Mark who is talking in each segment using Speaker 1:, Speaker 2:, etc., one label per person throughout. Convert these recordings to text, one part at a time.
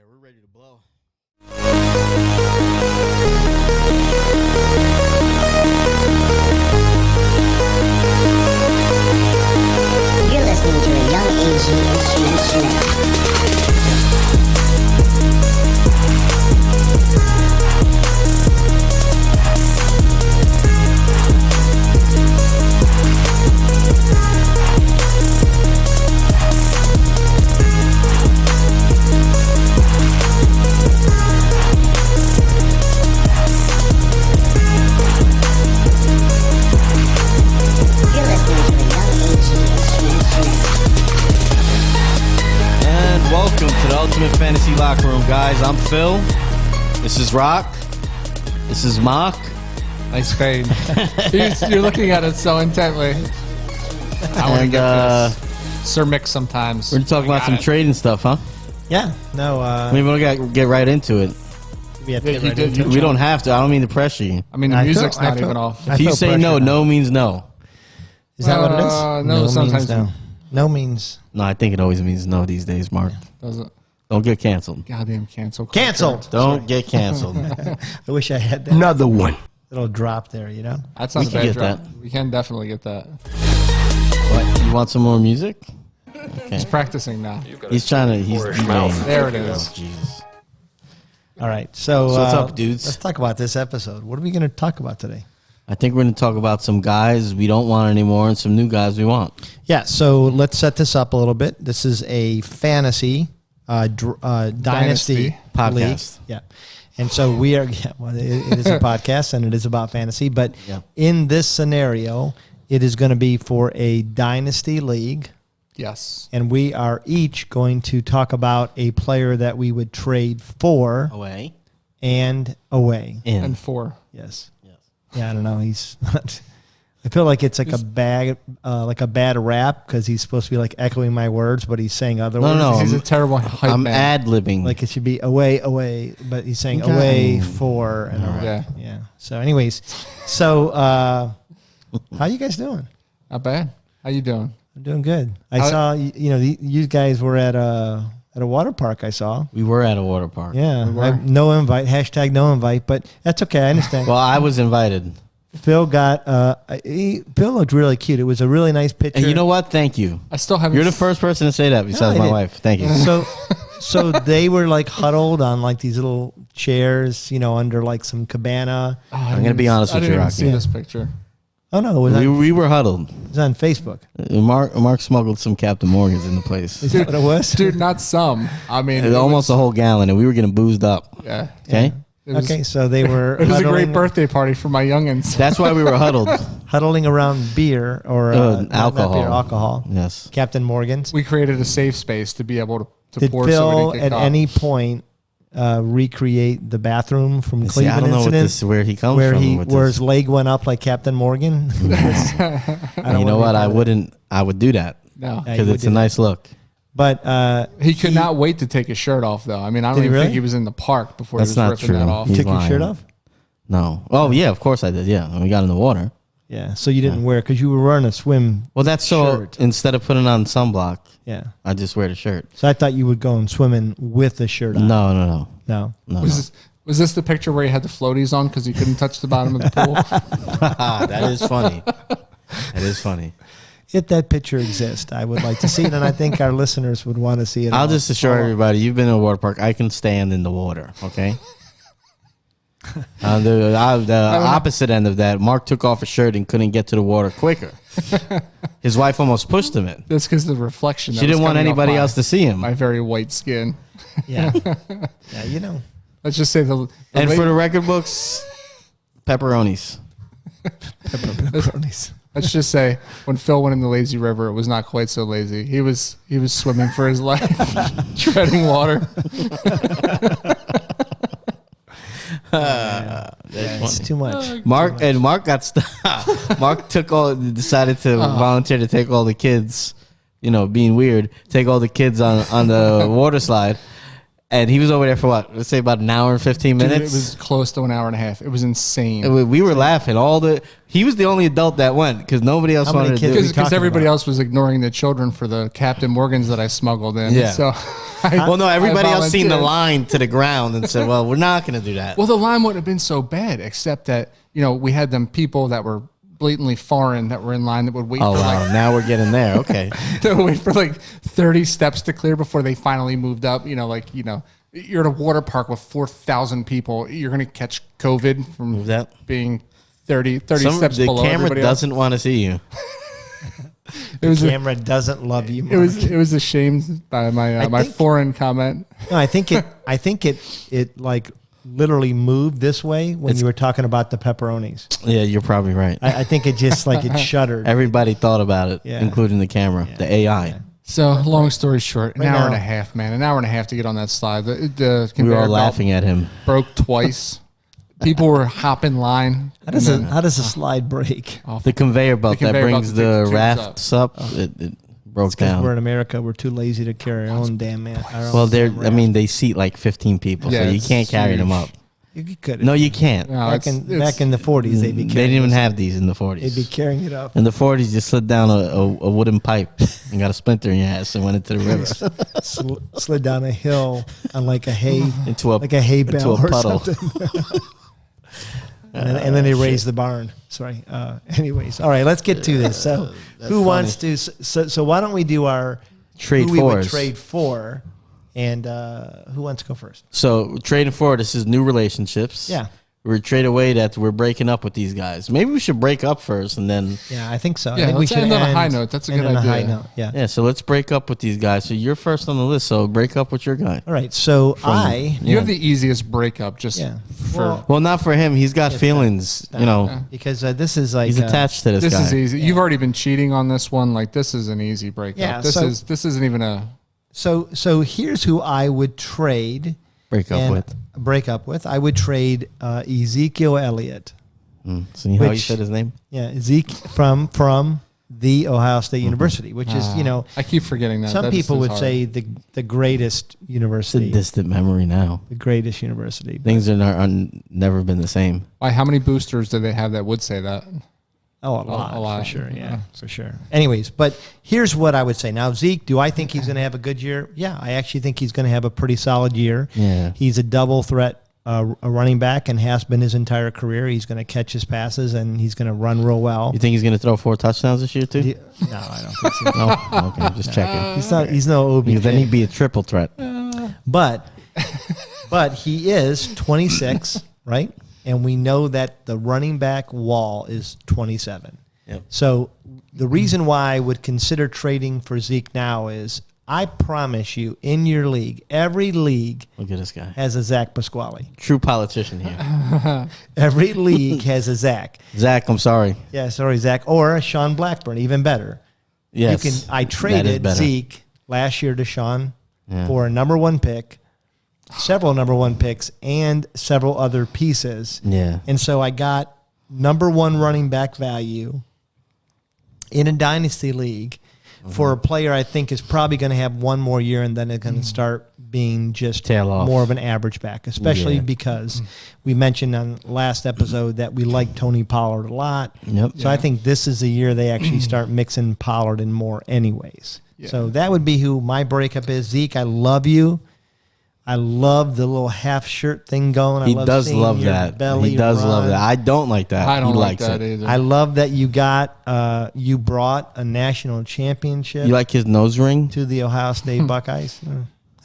Speaker 1: Yeah, we're ready to blow.
Speaker 2: You're listening to a Young AG Instruments Show. You're listening to a Young AG Instruments Show.
Speaker 1: And welcome to the Ultimate Fantasy Locker Room, guys. I'm Phil. This is Rock. This is Mark.
Speaker 3: Nice fade. You're looking at it so intently. I want to
Speaker 1: And
Speaker 3: get this. Sir Mick sometimes.
Speaker 1: we're going to talk about some trading stuff, huh?
Speaker 4: Yeah, no,
Speaker 1: Maybe we'll get right into it.
Speaker 4: we have to
Speaker 3: Yeah,
Speaker 4: get
Speaker 3: you
Speaker 4: right
Speaker 3: did.
Speaker 4: into it.
Speaker 1: We don't have to. I don't mean to pressure you.
Speaker 3: I mean, the
Speaker 4: I
Speaker 3: music's
Speaker 4: feel- I
Speaker 3: not
Speaker 4: feel-
Speaker 3: even off.
Speaker 4: I
Speaker 1: If you
Speaker 4: feel
Speaker 1: say
Speaker 4: pressure
Speaker 1: no,
Speaker 4: now.
Speaker 1: no means no.
Speaker 4: Is that what it is?
Speaker 3: No, sometimes
Speaker 4: means no. No means
Speaker 1: No, I think it always means no these days, Mark.
Speaker 3: Doesn't.
Speaker 1: Don't get canceled.
Speaker 3: Goddamn cancel. culture.
Speaker 4: canceled.
Speaker 1: Don't get canceled.
Speaker 4: I wish I had that
Speaker 5: Another one.
Speaker 4: little drop there. You know,
Speaker 3: That's not
Speaker 1: We
Speaker 3: a
Speaker 1: can
Speaker 3: bad
Speaker 1: get
Speaker 3: drop.
Speaker 1: that.
Speaker 3: We can definitely get that.
Speaker 1: What, you want some more music?
Speaker 3: He's practicing now.
Speaker 1: He's trying to. He's DJing.
Speaker 3: There it is.
Speaker 1: Oh, Jesus.
Speaker 4: all right. So,
Speaker 1: So what's up, dudes?
Speaker 4: Let's talk about this episode. What are we going to talk about today?
Speaker 1: I think we're going to talk about some guys we don't want anymore and some new guys we want.
Speaker 4: Yeah. So let's set this up a little bit. This is a fantasy dynasty
Speaker 1: Podcast.
Speaker 4: league. Yeah. And so we are. Yeah, well, it is a podcast and it is about fantasy. But
Speaker 1: Yeah.
Speaker 4: in this scenario, it is going to be for a dynasty league.
Speaker 3: Yes.
Speaker 4: And we are each going to talk about a player that we would trade for
Speaker 1: Away.
Speaker 4: and away.
Speaker 1: In.
Speaker 3: And 4.
Speaker 4: Yes.
Speaker 1: Yes.
Speaker 4: Yeah, I don't know. He's not. I feel like it's like a bad rap because he's supposed to be like echoing my words, but he's saying other words.
Speaker 1: no.
Speaker 3: He's a terrible hype
Speaker 1: I'm
Speaker 3: man.
Speaker 1: ad-libbing.
Speaker 4: Like it should be away, but he's saying
Speaker 1: Okay.
Speaker 4: away for and away.
Speaker 3: Yeah.
Speaker 4: Yeah. So, anyways, how you guys doing?
Speaker 3: Not bad. How you doing?
Speaker 4: I'm doing good. I
Speaker 3: How-
Speaker 4: saw you guys were at a water park. I saw.
Speaker 1: we were at a water park.
Speaker 4: Yeah,
Speaker 3: We were.
Speaker 4: no invite. Hashtag no invite, but that's okay. I understand.
Speaker 1: Well, I was invited.
Speaker 4: Phil got Phil looked really cute. It was a really nice picture.
Speaker 1: And you know what? Thank you.
Speaker 3: I still haven't.
Speaker 1: You're the first person to say that besides
Speaker 4: I
Speaker 1: my
Speaker 4: didn't.
Speaker 1: wife. Thank you.
Speaker 4: So they were like huddled on like these little chairs, under like some cabana.
Speaker 3: Oh,
Speaker 1: I'm gonna be honest
Speaker 3: I
Speaker 1: with
Speaker 3: didn't
Speaker 1: you,
Speaker 3: even
Speaker 1: Rocky.
Speaker 3: see this picture.
Speaker 4: Oh no, it was,
Speaker 1: We were huddled.
Speaker 4: it was on Facebook.
Speaker 1: Mark smuggled some Captain Morgans in the place.
Speaker 4: Is that what it was?
Speaker 3: Dude, not some. I mean, it
Speaker 1: Almost a whole gallon, and we were getting boozed up.
Speaker 3: Yeah.
Speaker 1: Okay?
Speaker 3: It was,
Speaker 4: Okay, so they were
Speaker 3: It was a great
Speaker 4: huddling-
Speaker 3: birthday party for my youngins.
Speaker 1: That's why we were huddled.
Speaker 4: huddling around beer or not
Speaker 1: alcohol.
Speaker 4: beer, alcohol.
Speaker 1: Yes.
Speaker 4: Captain Morgan's.
Speaker 3: We created a safe space to be able to
Speaker 4: Did
Speaker 3: pour
Speaker 4: Phil
Speaker 3: so we didn't
Speaker 4: at
Speaker 3: get caught.
Speaker 4: any point recreate the bathroom from
Speaker 1: See, I
Speaker 4: Cleveland
Speaker 1: don't know
Speaker 4: incident?
Speaker 1: where he comes
Speaker 4: where
Speaker 1: from. with
Speaker 4: where
Speaker 1: this.
Speaker 4: his leg went up like Captain Morgan.
Speaker 1: And you know what? I would do that
Speaker 3: No.
Speaker 4: Yeah,
Speaker 1: because
Speaker 4: you
Speaker 1: it's
Speaker 4: would
Speaker 1: a
Speaker 4: do
Speaker 1: nice look.
Speaker 4: But
Speaker 3: He could not wait to take his shirt off, though. I mean, I don't
Speaker 4: Did he
Speaker 3: even
Speaker 4: really?
Speaker 3: think he was in the park before
Speaker 1: That's
Speaker 3: he was
Speaker 1: not
Speaker 3: ripping
Speaker 1: true.
Speaker 3: that off.
Speaker 1: He's
Speaker 4: took your
Speaker 1: lying.
Speaker 4: shirt off.
Speaker 1: No. Oh, yeah, of course I did. Yeah. And we got in the water.
Speaker 4: Yeah, so you didn't wear because you were wearing a swim.
Speaker 1: Well, that's so
Speaker 4: Shirt.
Speaker 1: instead of putting on sunblock,
Speaker 4: Yeah,
Speaker 1: I just wear the shirt.
Speaker 4: so I thought you would go and swimming with the shirt on.
Speaker 1: No.
Speaker 4: No.
Speaker 3: Was this the picture where he had the floaties on because he couldn't touch the bottom of the pool?
Speaker 1: That is funny. That is funny.
Speaker 4: If that picture exists, I would like to see it, and I think our listeners would want to see it.
Speaker 1: I'll just assure everybody, you've been in a water park. I can stand in the water, okay? On the opposite end of that, Mark took off his shirt and couldn't get to the water quicker. His wife almost pushed him in.
Speaker 3: That's because the reflection.
Speaker 1: She didn't want anybody else to see him.
Speaker 3: My very white skin.
Speaker 4: Yeah, yeah,
Speaker 3: Let's just say the
Speaker 1: And
Speaker 3: la-
Speaker 1: for the record books, pepperonis.
Speaker 4: pepperonis.
Speaker 3: let's just say when Phil went in the lazy river, it was not quite so lazy. He was swimming for his life, treading water.
Speaker 1: That's
Speaker 4: It's
Speaker 1: funny.
Speaker 4: too much.
Speaker 1: Mark got stopped. Mark decided to volunteer to take all the kids, being weird, take all the kids on the water slide. And he was over there for what? Let's say about an hour and 15
Speaker 3: Dude,
Speaker 1: minutes.
Speaker 3: it was close to an hour and a half. It was insane.
Speaker 1: We were laughing. He was the only adult that went because nobody else
Speaker 4: How many
Speaker 1: wanted to
Speaker 4: kids
Speaker 1: do
Speaker 4: we
Speaker 1: it.
Speaker 3: Because
Speaker 4: talking
Speaker 3: everybody
Speaker 4: about?
Speaker 3: else was ignoring the children for the Captain Morgans that I smuggled in.
Speaker 1: Yeah.
Speaker 3: So
Speaker 1: Well, no, everybody else seen the
Speaker 3: volunteered.
Speaker 1: line to the ground and said, "Well, we're not going to do that."
Speaker 3: Well, the line wouldn't have been so bad, except that we had them people that were blatantly foreign that were in line that would wait
Speaker 1: Oh
Speaker 3: for
Speaker 1: wow, now we're getting there. Okay.
Speaker 3: they would wait for like 30 steps to clear before they finally moved up. You're at a water park with 4,000 people. You're gonna catch COVID from
Speaker 1: Move that.
Speaker 3: being 30 steps
Speaker 1: The
Speaker 3: below
Speaker 1: camera
Speaker 3: everybody else.
Speaker 1: doesn't want to see you.
Speaker 3: It was
Speaker 4: Camera doesn't love you.
Speaker 3: it was ashamed by my
Speaker 4: think-
Speaker 3: foreign comment.
Speaker 4: No, I think it like literally moved this way when you were talking about the pepperonis.
Speaker 1: Yeah, you're probably right.
Speaker 4: I think it just like it shuddered.
Speaker 1: Everybody thought about it,
Speaker 4: Yeah.
Speaker 1: including the camera, the AI.
Speaker 3: So long story short, an
Speaker 4: Right
Speaker 3: hour
Speaker 4: now-
Speaker 3: and a half, man, an hour and a half to get on that slide. The
Speaker 1: We were
Speaker 3: conveyor
Speaker 1: all
Speaker 3: belt
Speaker 1: laughing at him.
Speaker 3: broke twice. People were hopping line.
Speaker 4: How does a slide break?
Speaker 1: The conveyor belt
Speaker 3: The
Speaker 1: that
Speaker 3: conveyor belt
Speaker 1: brings
Speaker 3: that
Speaker 1: the
Speaker 3: takes the
Speaker 1: rafts up, it broke
Speaker 4: Because we're
Speaker 1: down.
Speaker 4: in America, we're too lazy to carry our own damn man.
Speaker 1: Well, they seat like 15 people,
Speaker 3: Yeah,
Speaker 1: so you
Speaker 3: it's
Speaker 1: can't carry them
Speaker 3: huge.
Speaker 1: up.
Speaker 4: you could.
Speaker 1: No, you can't.
Speaker 3: No,
Speaker 4: back
Speaker 3: it's-
Speaker 4: in the 40s, they'd be
Speaker 1: They
Speaker 4: carrying.
Speaker 1: didn't even
Speaker 4: this-
Speaker 1: have these in the
Speaker 4: They'd be
Speaker 1: 40s.
Speaker 4: carrying it up.
Speaker 1: In the 40s, you slid down a wooden pipe and got a splinter in your ass and went into the river,
Speaker 4: Slid down a hill on like a hay
Speaker 1: into a
Speaker 4: hay
Speaker 1: into
Speaker 4: bale
Speaker 1: a
Speaker 4: or
Speaker 1: puddle.
Speaker 4: something. and then they raised the barn. Sorry. Anyways, all right, let's get to this. So, who wants to? So why don't we do our
Speaker 1: Trade
Speaker 4: who we would
Speaker 1: fours.
Speaker 4: trade for, and who wants to go first?
Speaker 1: So trading forward, this is new relationships.
Speaker 4: Yeah.
Speaker 1: We're trade away that we're breaking up with these guys. Maybe we should break up first and then
Speaker 4: Yeah, I think so. I
Speaker 3: Yeah,
Speaker 4: think we
Speaker 3: let's
Speaker 4: should
Speaker 3: end on a high note. That's a
Speaker 4: end
Speaker 3: good
Speaker 4: on a high
Speaker 3: idea.
Speaker 4: note. Yeah.
Speaker 1: yeah. So let's break up with these guys. So you're first on the list. So break up with your guy.
Speaker 4: All right. So
Speaker 1: Yeah.
Speaker 3: You have the easiest breakup just
Speaker 4: Yeah.
Speaker 3: for
Speaker 1: Well, not for him. He's got feelings. You know,
Speaker 4: because this is like
Speaker 1: he's attached to this
Speaker 3: this
Speaker 1: guy.
Speaker 3: is easy. You've already been cheating on this one. Like this is an easy breakup.
Speaker 4: Yeah,
Speaker 3: this
Speaker 4: so-
Speaker 3: isn't even a
Speaker 4: So here's who I would trade.
Speaker 1: Break up
Speaker 4: and
Speaker 1: with.
Speaker 4: break up with. I would trade Ezekiel Elliott.
Speaker 1: See how you
Speaker 4: Which-
Speaker 1: said his name?
Speaker 4: Yeah, Zeke from the Ohio State University, which is
Speaker 3: I keep forgetting that.
Speaker 4: some
Speaker 3: That just
Speaker 4: people
Speaker 3: is
Speaker 4: would
Speaker 3: hard.
Speaker 4: say the greatest
Speaker 1: It's a
Speaker 4: university,
Speaker 1: distant memory now.
Speaker 4: the greatest university.
Speaker 1: Things are never been the same.
Speaker 3: Why? How many boosters do they have that would say that?
Speaker 4: Oh, a lot,
Speaker 3: a lot.
Speaker 4: for sure. Yeah, for sure. Anyways, but here's what I would say. Now, Zeke, do I think he's going to have a good year? Yeah, I actually think he's going to have a pretty solid year.
Speaker 1: Yeah.
Speaker 4: He's a double threat a running back and has been his entire career. He's going to catch his passes and he's going to run real well.
Speaker 1: You think he's going to throw 4 touchdowns this year too?
Speaker 4: No, I don't think so.
Speaker 1: No. Okay, just checking.
Speaker 4: He's not. He's no OBJ.
Speaker 1: Because then he'd be a triple threat.
Speaker 4: But he is 26, right? And we know that the running back wall is 27.
Speaker 1: Yep.
Speaker 4: So the reason why I would consider trading for Zeke now is I promise you, in your league, every league
Speaker 1: Look at this guy.
Speaker 4: has a Zach Pasquale.
Speaker 1: True politician here.
Speaker 4: Every league has a Zach.
Speaker 1: Zach, I'm sorry.
Speaker 4: Yeah, sorry, Zach. Or a Sean Blackburn, even better.
Speaker 1: Yes.
Speaker 4: I
Speaker 1: that is
Speaker 4: traded
Speaker 1: better.
Speaker 4: Zeke last year to Sean
Speaker 1: Yeah.
Speaker 4: for a number 1 pick, several number 1 picks, and several other pieces.
Speaker 1: Yeah.
Speaker 4: And so I got number 1 running back value in a dynasty league for a player I think is probably going to have one more year and then it's going to start being just
Speaker 1: Tail off.
Speaker 4: more of an average back, especially
Speaker 1: Yeah.
Speaker 4: because we mentioned on last episode that we like Tony Pollard a lot.
Speaker 1: Yep.
Speaker 4: So I think this is the year they actually start mixing Pollard in more anyways. So that would be who my breakup is. Zeke, I love you. I love the little half shirt thing going.
Speaker 1: He
Speaker 4: I love
Speaker 1: does
Speaker 4: seeing
Speaker 1: love
Speaker 4: your
Speaker 1: that.
Speaker 4: belly
Speaker 1: He does love
Speaker 4: run.
Speaker 1: that. I don't like that.
Speaker 3: I don't
Speaker 1: he
Speaker 3: like
Speaker 1: likes
Speaker 3: that
Speaker 1: it.
Speaker 3: either.
Speaker 4: I love that you got you brought a national championship
Speaker 1: You like his nose ring?
Speaker 4: to the Ohio State Buckeyes.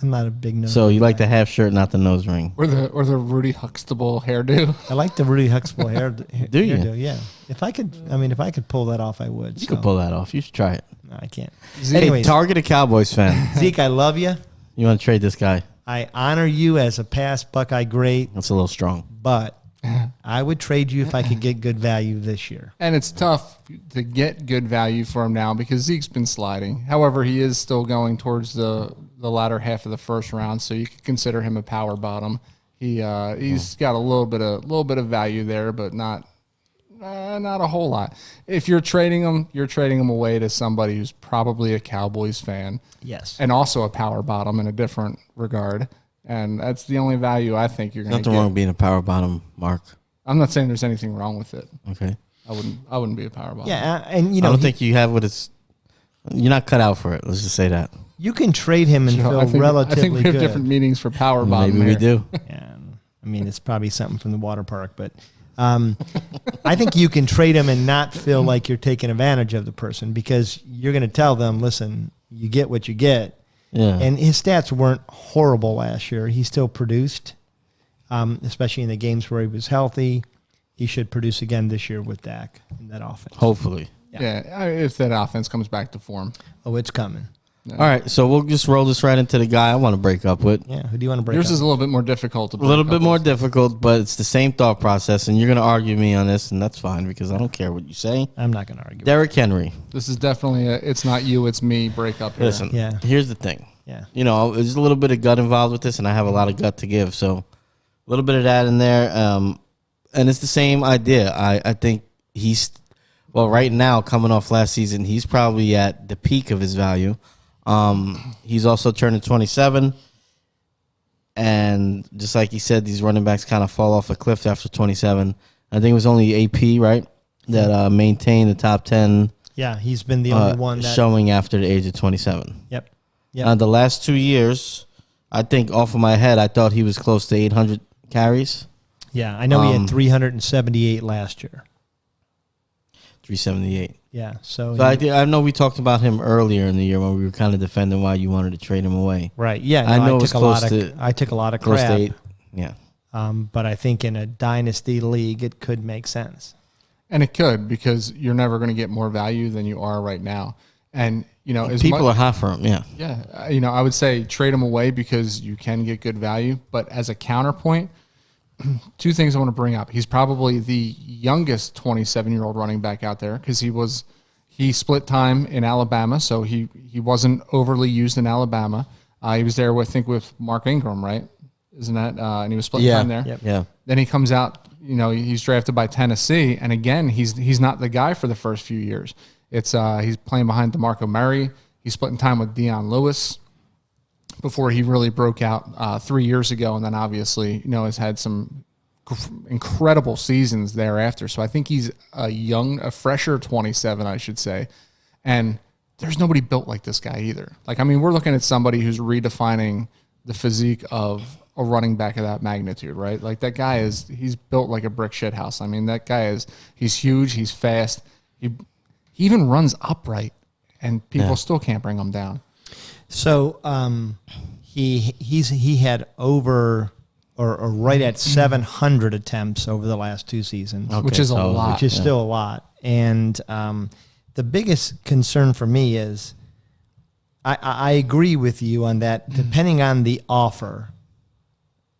Speaker 4: I'm not a big nose.
Speaker 1: So you like the half shirt, not the nose ring.
Speaker 3: or the Rudy Huxtable hairdo.
Speaker 4: I like the Rudy Huxtable hair.
Speaker 1: Do you?
Speaker 4: hairdo, yeah. If I could pull that off, I would.
Speaker 1: You could pull that off. You should try it.
Speaker 4: No, I can't.
Speaker 3: Zeke,
Speaker 4: Anyways,
Speaker 1: Target a Cowboys fan.
Speaker 4: Zeke, I love you.
Speaker 1: You want to trade this guy?
Speaker 4: I honor you as a past Buckeye great,
Speaker 1: That's a little strong.
Speaker 4: but I would trade you if I could get good value this year.
Speaker 3: And it's tough to get good value for him now because Zeke's been sliding. However, he is still going towards the latter half of the first round, so you could consider him a power bottom. He's got a little bit of value there, but not a whole lot. If you're trading him away to somebody who's probably a Cowboys fan
Speaker 4: Yes.
Speaker 3: and also a power bottom in a different regard. And that's the only value I think you're going to
Speaker 1: Nothing
Speaker 3: get.
Speaker 1: wrong with being a power bottom, Mark.
Speaker 3: I'm not saying there's anything wrong with it.
Speaker 1: Okay.
Speaker 3: I wouldn't be a power bottom.
Speaker 4: Yeah, and you
Speaker 1: I
Speaker 4: know,
Speaker 1: don't think you have what it's. You're not cut out for it. Let's just say that.
Speaker 4: You can trade him and feel
Speaker 3: I think
Speaker 4: relatively
Speaker 3: we have
Speaker 4: good.
Speaker 3: different meanings for power bottom.
Speaker 1: Maybe we
Speaker 3: there.
Speaker 1: do.
Speaker 4: Yeah, I mean, it's probably something from the water park, but I think you can trade him and not feel like you're taking advantage of the person because you're going to tell them, listen, you get what you get.
Speaker 1: Yeah.
Speaker 4: And his stats weren't horrible last year. He still produced, especially in the games where he was healthy. He should produce again this year with Dak in that offense.
Speaker 1: Hopefully.
Speaker 3: Yeah, if that offense comes back to form.
Speaker 4: Oh, it's coming.
Speaker 1: All right, so we'll just roll this right into the guy I want to break up with.
Speaker 4: Yeah, who do you want to break
Speaker 3: Yours
Speaker 4: up?
Speaker 3: is a little bit more difficult to
Speaker 1: A little
Speaker 3: break
Speaker 1: bit
Speaker 3: up
Speaker 1: more
Speaker 3: with.
Speaker 1: difficult, but it's the same thought process, and you're going to argue me on this, and that's fine because I don't care what you say.
Speaker 4: I'm not going to argue.
Speaker 1: Derrick Henry.
Speaker 3: This is definitely it's not you, it's me breakup here.
Speaker 1: Listen,
Speaker 4: Yeah.
Speaker 1: here's the thing.
Speaker 4: Yeah.
Speaker 1: You know, there's a little bit of gut involved with this, and I have a lot of gut to give, so a little bit of that in there. And it's the same idea. I think he's, well, right now, coming off last season, he's probably at the peak of his value. He's also turning 27, and just like he said, these running backs kind of fall off a cliff after 27. I think it was only AP, right, that maintained the top 10
Speaker 4: Yeah, he's been the only one that.
Speaker 1: showing after the age of 27.
Speaker 4: Yep. Yep.
Speaker 1: The last 2 years, I think off of my head, I thought he was close to 800 carries.
Speaker 4: Yeah, I know he had 378 last year.
Speaker 1: 378.
Speaker 4: Yeah, so
Speaker 1: I know we talked about him earlier in the year when we were kind of defending why you wanted to trade him away.
Speaker 4: right. Yeah,
Speaker 1: I know it was
Speaker 4: took a lot
Speaker 1: close
Speaker 4: of
Speaker 1: to-
Speaker 4: I took a lot of
Speaker 1: Close
Speaker 4: crap.
Speaker 1: to 8. Yeah.
Speaker 4: But I think in a dynasty league, it could make sense.
Speaker 3: And it could because you're never going to get more value than you are right now. And you know, as
Speaker 1: People
Speaker 3: much,
Speaker 1: are hot for him. Yeah.
Speaker 3: yeah, you know, I would say trade him away because you can get good value. But as a counterpoint, two things I want to bring up. He's probably the youngest 27-year-old running back out there because he split time in Alabama, so he wasn't overly used in Alabama. He was there with Mark Ingram, right? Isn't that? And he was splitting time there.
Speaker 4: Yep.
Speaker 1: Yeah.
Speaker 3: Then he comes out, you know, he's drafted by Tennessee, and again, he's not the guy for the first few years. It's he's playing behind DeMarco Murray. He's splitting time with Deion Lewis before he really broke out 3 years ago, and then obviously, you know, has had some incredible seasons thereafter. So I think he's a fresher 27, I should say, and there's nobody built like this guy either. Like, I mean, we're looking at somebody who's redefining the physique of a running back of that magnitude, right? Like that guy he's built like a brick shit house. I mean, that guy he's huge, he's fast. He even runs upright and people still can't bring him down.
Speaker 4: So he had over or right at 700 attempts over the last 2 seasons,
Speaker 3: Which is a
Speaker 1: so-
Speaker 3: lot.
Speaker 4: which is still a lot. And the biggest concern for me is I agree with you on that. Depending on the offer,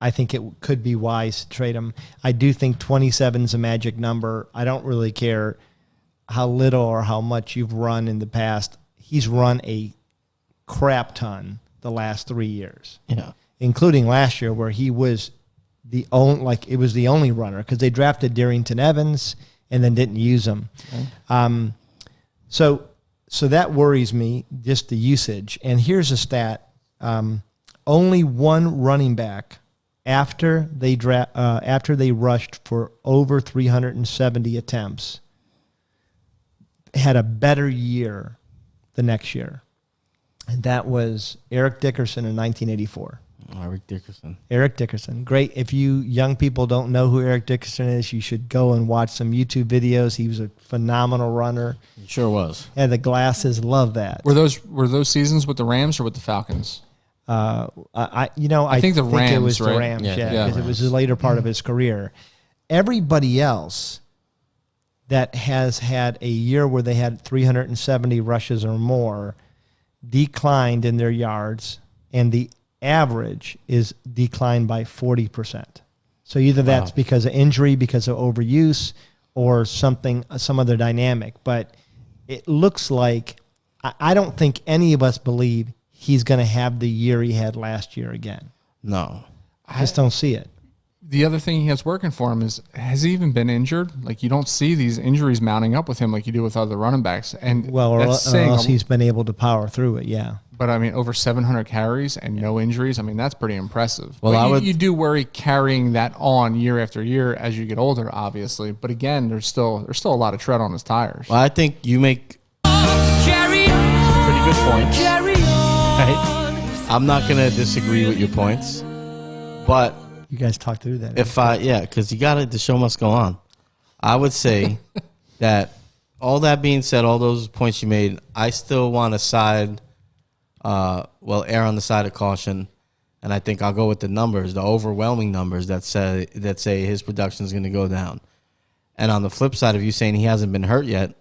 Speaker 4: I think it could be wise to trade him. I do think 27 is a magic number. I don't really care how little or how much you've run in the past. He's run a crap ton the last 3 years,
Speaker 1: Yeah.
Speaker 4: including last year where he was the only runner because they drafted Darrington Evans and then didn't use him. Okay. So that worries me, just the usage. And here's a stat: only one running back after they rushed for over 370 attempts had a better year the next year, and that was Eric Dickerson in 1984.
Speaker 1: Eric Dickerson.
Speaker 4: Eric Dickerson. Great. If you young people don't know who Eric Dickerson is, you should go and watch some YouTube videos. He was a phenomenal runner.
Speaker 1: He sure was.
Speaker 4: Had the glasses. Love that.
Speaker 3: Were those seasons with the Rams or with the Falcons?
Speaker 4: I
Speaker 3: think the
Speaker 4: it
Speaker 3: Rams,
Speaker 4: was the
Speaker 3: right?
Speaker 4: Rams,
Speaker 1: Yeah,
Speaker 4: yeah,
Speaker 3: yeah.
Speaker 4: because it was the later part of his career. Everybody else that has had a year where they had 370 rushes or more declined in their yards, and the average is declined by 40%. So either that's because of injury, because of overuse, or some other dynamic. But it looks like I don't think any of us believe he's going to have the year he had last year again.
Speaker 1: No.
Speaker 4: I just don't see it.
Speaker 3: The other thing he has working for him is, has he even been injured? Like, you don't see these injuries mounting up with him like you do with other running backs. And
Speaker 4: Well, or
Speaker 3: that's saying,
Speaker 4: unless he's been able to power through it, yeah.
Speaker 3: but I mean, over 700 carries and no injuries. I mean, that's pretty impressive.
Speaker 1: Well,
Speaker 3: But you do worry carrying that on year after year as you get older, obviously. But again, there's still a lot of tread on his tires.
Speaker 1: Well, I think you make
Speaker 5: Carry on.
Speaker 1: good points. Right? I'm not gonna disagree with your points, but
Speaker 4: You guys talk through that.
Speaker 1: because the show must go on. I would say that all that being said, all those points you made, I still want to err on the side of caution, and I think I'll go with the numbers, the overwhelming numbers that say his production is going to go down. And on the flip side of you saying he hasn't been hurt yet,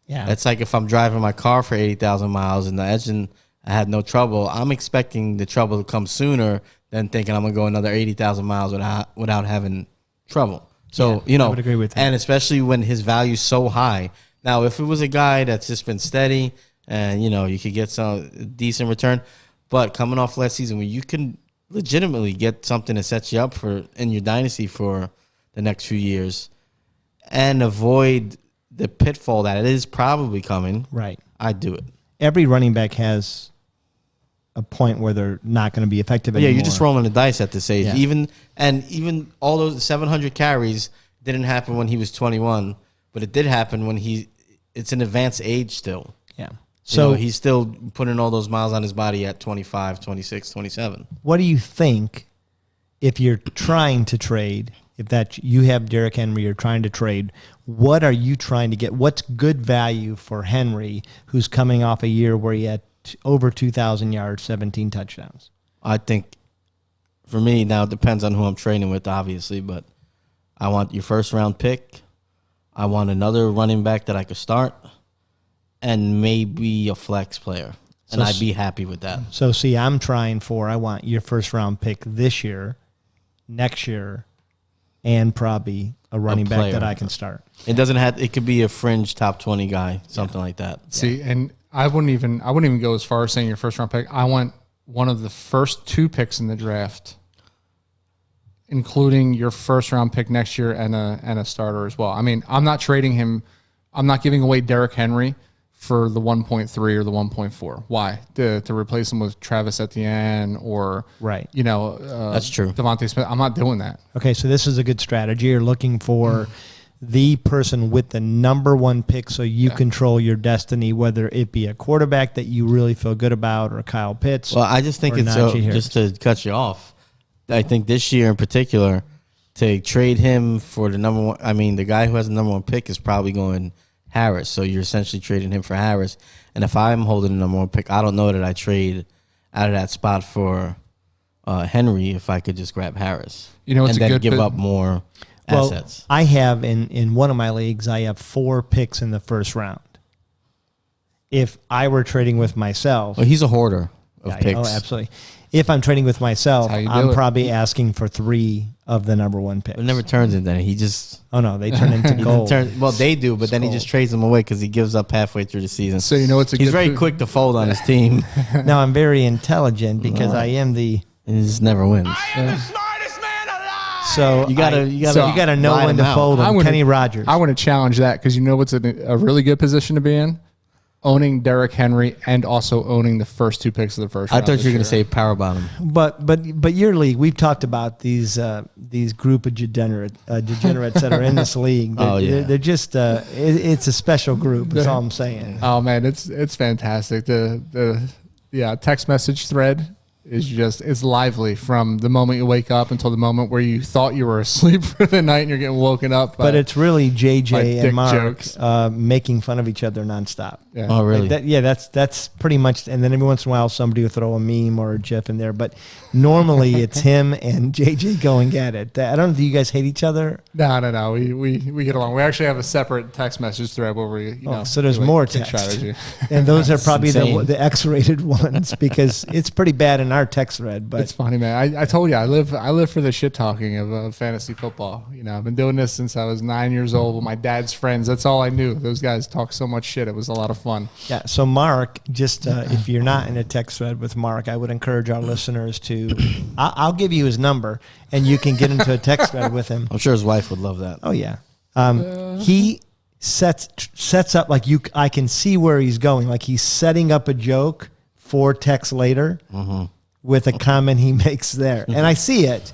Speaker 4: yeah.
Speaker 1: it's like if I'm driving my car for 80,000 miles and the engine I had no trouble, I'm expecting the trouble to come sooner than thinking I'm going to go another 80,000 miles without having trouble. So,
Speaker 4: I would agree with that.
Speaker 1: And especially when his value's so high. Now, if it was a guy that's just been steady and, you could get some decent return, but coming off last season where you can legitimately get something that sets you up in your dynasty for the next few years and avoid the pitfall that it is probably coming,
Speaker 4: Right.
Speaker 1: I'd do it.
Speaker 4: Every running back has a point where they're not going to be effective
Speaker 1: Yeah,
Speaker 4: anymore.
Speaker 1: you're just rolling the dice at this age.
Speaker 4: Yeah.
Speaker 1: Even all those 700 carries didn't happen when he was 21, but it did happen when it's an advanced age still.
Speaker 4: Yeah.
Speaker 1: So
Speaker 4: So
Speaker 1: he's still putting all those miles on his body at 25, 26, 27.
Speaker 4: what do you think if you're trying to trade, if that you have Derrick Henry, you're trying to trade, what are you trying to get? What's good value for Henry, who's coming off a year where he had over 2,000 yards, 17 touchdowns?
Speaker 1: I think for me, now it depends on who I'm trading with, obviously, but I want your first round pick. I want another running back that I could start and maybe a flex player. And
Speaker 4: So
Speaker 1: I'd be happy with that.
Speaker 4: So see, I want your first round pick this year, next year, and probably a running back
Speaker 1: player.
Speaker 4: that I can start.
Speaker 1: It could be a fringe top 20 guy, something like that.
Speaker 3: See, and I wouldn't even go as far as saying your first round pick. I want one of the first 2 picks in the draft, including your first round pick next year and a starter as well. I mean, I'm not trading him. I'm not giving away Derrick Henry for the 1.3 or the 1.4. Why? To replace him with Travis Etienne or
Speaker 4: Right.
Speaker 1: That's true.
Speaker 3: Devontae Smith. I'm not doing that.
Speaker 4: Okay, so this is a good strategy. You're looking for the person with the number 1 pick so you control your destiny, whether it be a quarterback that you really feel good about or Kyle Pitts.
Speaker 1: Well, I just think
Speaker 4: or
Speaker 1: it's
Speaker 4: Najee Harris.
Speaker 1: just to cut you off. I think this year in particular, to trade him for the number 1, I mean, the guy who has the number 1 pick is probably going Harris. So you're essentially trading him for Harris. And if I'm holding the number 1 pick, I don't know that I trade out of that spot for Henry if I could just grab Harris.
Speaker 3: It's
Speaker 1: and
Speaker 3: a
Speaker 1: then
Speaker 3: good
Speaker 1: give
Speaker 3: bit-
Speaker 1: up more
Speaker 4: Well,
Speaker 1: assets.
Speaker 4: I have in one of my leagues, I have 4 picks in the first round. If I were trading with myself,
Speaker 1: Well, he's a hoarder of
Speaker 4: yeah,
Speaker 1: picks.
Speaker 4: oh, absolutely. If I'm trading with myself,
Speaker 3: That's how you do
Speaker 4: I'm
Speaker 3: it.
Speaker 4: probably asking for 3 of the number 1 picks.
Speaker 1: It never turns into that. He just
Speaker 4: Oh no, they turn into gold.
Speaker 1: they do, but then he just trades them away because he gives up halfway through the season.
Speaker 3: So it's a
Speaker 1: He's
Speaker 3: good
Speaker 1: very
Speaker 3: po-
Speaker 1: quick to fold on his team.
Speaker 4: Now I'm very intelligent because I am the.
Speaker 1: And he just never wins.
Speaker 4: So
Speaker 1: You gotta
Speaker 4: know
Speaker 1: ride
Speaker 4: when
Speaker 1: him
Speaker 4: to
Speaker 1: out.
Speaker 4: fold them. Kenny Rogers.
Speaker 3: I want to challenge that because what's a really good position to be in? Owning Derrick Henry and also owning the first 2 picks of the first
Speaker 1: I
Speaker 3: round.
Speaker 1: thought
Speaker 3: this
Speaker 1: you were gonna
Speaker 3: year.
Speaker 1: say power bottom.
Speaker 4: But your league, we've talked about these group of degenerates that are in this league. They're,
Speaker 1: Oh, yeah.
Speaker 4: they're just it's a special group. That's all I'm saying.
Speaker 3: Oh man, it's fantastic. The text message thread is it's lively from the moment you wake up until the moment where you thought you were asleep for the night and you're getting woken up.
Speaker 4: But it's really
Speaker 3: by
Speaker 4: JJ
Speaker 3: dick
Speaker 4: and Mark
Speaker 3: jokes.
Speaker 4: making fun of each other nonstop.
Speaker 3: Yeah.
Speaker 1: Oh, really?
Speaker 4: That's pretty much. And then every once in a while, somebody will throw a meme or a GIF in there. But normally, it's him and JJ going at it. I don't know. Do you guys hate each other?
Speaker 3: No. We get along. We actually have a separate text message thread where we
Speaker 4: So there's
Speaker 3: do a
Speaker 4: more
Speaker 3: kick
Speaker 4: text.
Speaker 3: strategy.
Speaker 4: And those are probably
Speaker 1: insane.
Speaker 4: the X-rated ones because it's pretty bad in our text thread. But
Speaker 3: It's funny, man. I told you I live for the shit talking of fantasy football. I've been doing this since I was 9 years old with my dad's friends. That's all I knew. Those guys talk so much shit. It was a lot of fun.
Speaker 4: yeah, so Mark, just if you're not in a text thread with Mark, I would encourage our listeners to. I'll give you his number, and you can get into a text thread with him.
Speaker 1: I'm sure his wife would love that.
Speaker 4: Oh yeah, he sets up like you. I can see where he's going. Like he's setting up a joke for text later with a comment he makes there, and I see it,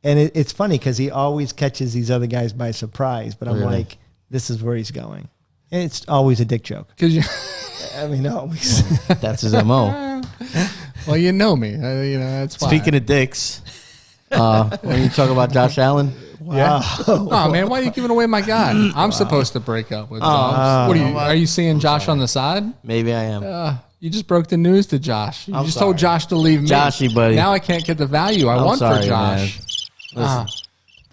Speaker 4: and it's funny because he always catches these other guys by surprise. But I'm
Speaker 1: Really?
Speaker 4: like, this is where he's going, and it's always a dick joke.
Speaker 3: Because
Speaker 4: I mean, always.
Speaker 1: That's his MO.
Speaker 3: Well, you know me. That's why.
Speaker 1: Speaking of dicks, when you talk about Josh Allen,
Speaker 3: Yeah. Oh man, why are you giving away my guy? I'm supposed to break up with Josh. What are you seeing Josh on the side?
Speaker 1: maybe I am.
Speaker 3: You just broke the news to Josh. You just
Speaker 1: sorry.
Speaker 3: told Josh to leave me.
Speaker 1: Joshy, buddy.
Speaker 3: Now I can't get the value I want
Speaker 1: sorry,
Speaker 3: for Josh.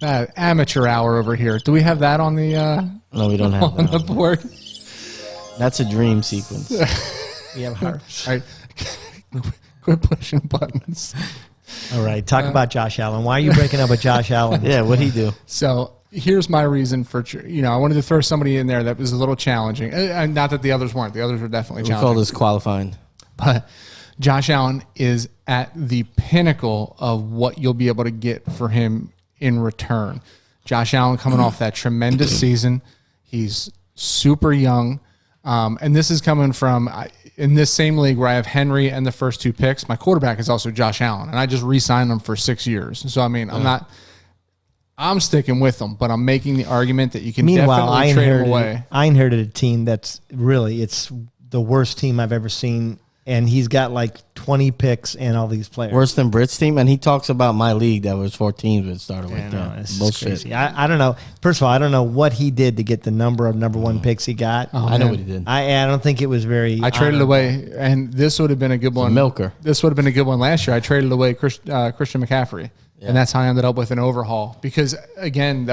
Speaker 3: That amateur hour over here. Do we have that on the
Speaker 1: No, we don't have
Speaker 3: on the
Speaker 1: that.
Speaker 3: board?
Speaker 1: That's a dream sequence.
Speaker 4: We have hearts.
Speaker 3: All right. Quit pushing buttons.
Speaker 4: All right. Talk about Josh Allen. Why are you breaking up with Josh Allen?
Speaker 1: Yeah, what'd he do?
Speaker 3: So here's my reason for, I wanted to throw somebody in there that was a little challenging. And not that the others weren't. The others were definitely
Speaker 1: We
Speaker 3: challenging.
Speaker 1: call this qualifying.
Speaker 3: But Josh Allen is at the pinnacle of what you'll be able to get for him in return. Josh Allen coming off that tremendous season. He's super young. And this is coming from in this same league where I have Henry and the first 2 picks. My quarterback is also Josh Allen, and I just re-signed him for 6 years. So, I mean, I'm sticking with him, but I'm making the argument that you can definitely trade him away.
Speaker 4: I inherited a team that's really, it's the worst team I've ever seen. And he's got like 20 picks and all these players.
Speaker 1: Worse than Britt's team, and he talks about my league that was 4 teams that started with
Speaker 4: No,
Speaker 1: that.
Speaker 4: this is
Speaker 1: Bullshit.
Speaker 4: crazy. I don't know. First of all, I don't know what he did to get the number of number 1 picks he got.
Speaker 1: I know what he did.
Speaker 4: I don't think it was very.
Speaker 3: I traded away, and this would have been a good one.
Speaker 1: milker.
Speaker 3: This would have been a good one last year. I traded away Christian McCaffrey, and that's how I ended up with an overhaul. Because again,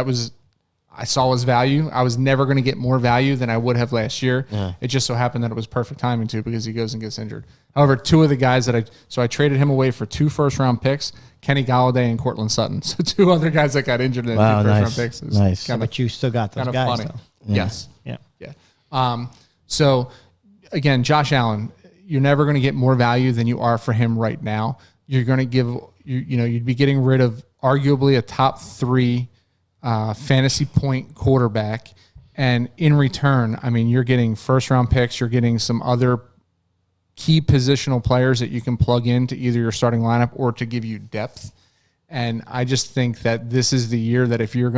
Speaker 3: I saw his value. I was never going to get more value than I would have last year.
Speaker 1: Yeah.
Speaker 3: It just so happened that it was perfect timing too, because he goes and gets injured. However, 2 of the guys that I traded him away for 2 first-round picks, Kenny Galladay and Cortland Sutton. So 2 other guys that got injured in 2
Speaker 1: Wow,
Speaker 3: first-round
Speaker 1: nice.
Speaker 3: picks. It was
Speaker 1: Nice.
Speaker 3: Kind of,
Speaker 4: But you still got those
Speaker 3: kind of
Speaker 4: guys,
Speaker 3: funny.
Speaker 4: though.
Speaker 3: Yes.
Speaker 4: Yeah.
Speaker 3: Yeah. So again, Josh Allen, you're never going to get more value than you are for him right now. You're going to give, you'd be getting rid of arguably a top 3 fantasy point quarterback. And in return, I mean, you're getting first-round picks. You're getting some other key positional players that you can plug into either your starting lineup or to give you depth. And I just think that this is the year that if you're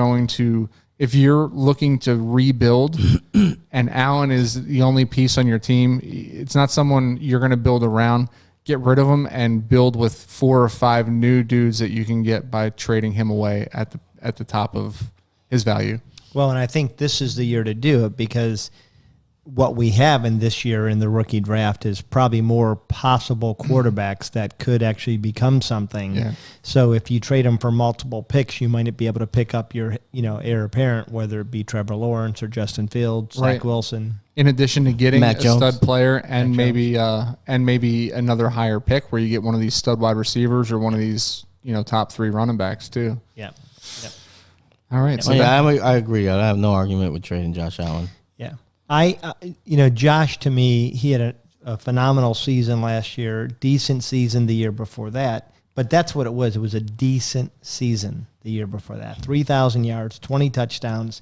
Speaker 3: looking to rebuild and Allen is the only piece on your team, it's not someone you're going to build around. Get rid of him and build with 4 or 5 new dudes that you can get by trading him away at the top of his value.
Speaker 4: Well, and I think this is the year to do it because what we have in this year in the rookie draft is probably more possible quarterbacks that could actually become something.
Speaker 3: Yeah.
Speaker 4: So if you trade them for multiple picks, you might be able to pick up your, heir apparent, whether it be Trevor Lawrence or Justin Fields, Zach
Speaker 3: Right.
Speaker 4: Wilson.
Speaker 3: In addition to getting
Speaker 1: Matt
Speaker 3: a
Speaker 1: Jones.
Speaker 3: stud player and maybe another higher pick where you get one of these stud wide receivers or one of these top 3 running backs too.
Speaker 4: Yeah.
Speaker 3: All right, so
Speaker 1: I agree. I have no argument with trading Josh Allen.
Speaker 4: Yeah. Josh, to me, he had a phenomenal season last year, decent season the year before that. But that's what it was. It was a decent season the year before that. 3,000 yards, 20 touchdowns.